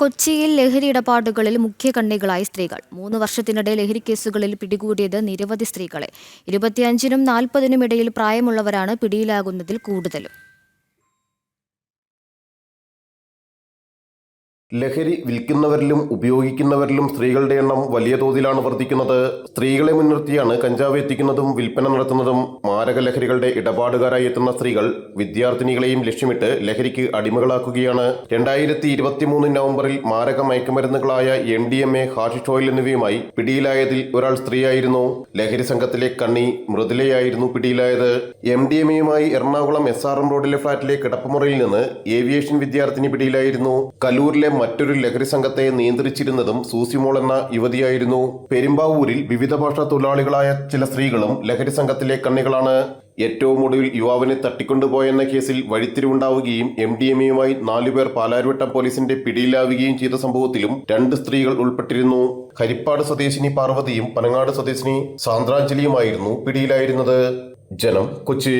കൊച്ചിയിൽ ലഹരി ഇടപാടുകളിൽ മുഖ്യ കണ്ണികളായി സ്ത്രീകൾ. 3 വർഷത്തിനിടെ ലഹരി കേസുകളിൽ പിടികൂടിയത് നിരവധി സ്ത്രീകളെ. 25-നും 40-നും ഇടയിൽ പ്രായമുള്ളവരാണ് പിടിയിലാകുന്നതിൽ കൂടുതലും. ലഹരി വിൽക്കുന്നവരിലും ഉപയോഗിക്കുന്നവരിലും സ്ത്രീകളുടെ എണ്ണം വലിയ തോതിലാണ് വർദ്ധിക്കുന്നത്. സ്ത്രീകളെ മുൻനിർത്തിയാണ് കഞ്ചാവ് എത്തിക്കുന്നതും വിൽപ്പന നടത്തുന്നതും. മാരക ലഹരികളുടെ ഇടപാടുകാരായി എത്തുന്ന സ്ത്രീകൾ വിദ്യാർത്ഥിനികളെയും ലക്ഷ്യമിട്ട് ലഹരിക്ക് അടിമകളാക്കുകയാണ്. 2023 നവംബറിൽ മാരക മയക്കുമരുന്നുകളായ MDMA, ഹാഷിഷ് ഓയിൽ എന്നിവയുമായി പിടിയിലായതിൽ ഒരാൾ സ്ത്രീയായിരുന്നു. ലഹരി സംഘത്തിലെ കണ്ണി മൃദുലയായിരുന്നു പിടിയിലായത്. MDMAയുമായി എറണാകുളം SRM റോഡിലെ ഫ്ളാറ്റിലെ കിടപ്പുമുറിയിൽ നിന്ന് ഏവിയേഷൻ വിദ്യാർത്ഥിനി പിടിയിലായിരുന്നു. കലൂരിലെ മറ്റൊരു ലഹരി സംഘത്തെ നിയന്ത്രിച്ചിരുന്നതും സൂസിമോൾ എന്ന യുവതിയായിരുന്നു. പെരുമ്പാവൂരിൽ വിവിധ ഭാഷാ തൊഴിലാളികളായ ചില സ്ത്രീകളും ലഹരി സംഘത്തിലെ കണ്ണികളാണ്. ഏറ്റവും ഒടുവിൽ യുവാവിനെ തട്ടിക്കൊണ്ടുപോയെന്ന കേസിൽ വഴിത്തിരിവുണ്ടാവുകയും MDMAയുമായി 4 പേർ പാലാരിവട്ടം പോലീസിന്റെ പിടിയിലാവുകയും ചെയ്ത സംഭവത്തിലും 2 സ്ത്രീകൾ ഉൾപ്പെട്ടിരുന്നു. ഹരിപ്പാട് സ്വദേശിനി പാർവതിയും പനങ്ങാട് സ്വദേശിനി സാന്ദ്രാഞ്ജലിയുമായിരുന്നു പിടിയിലായിരുന്നത്. ജനം, കൊച്ചി.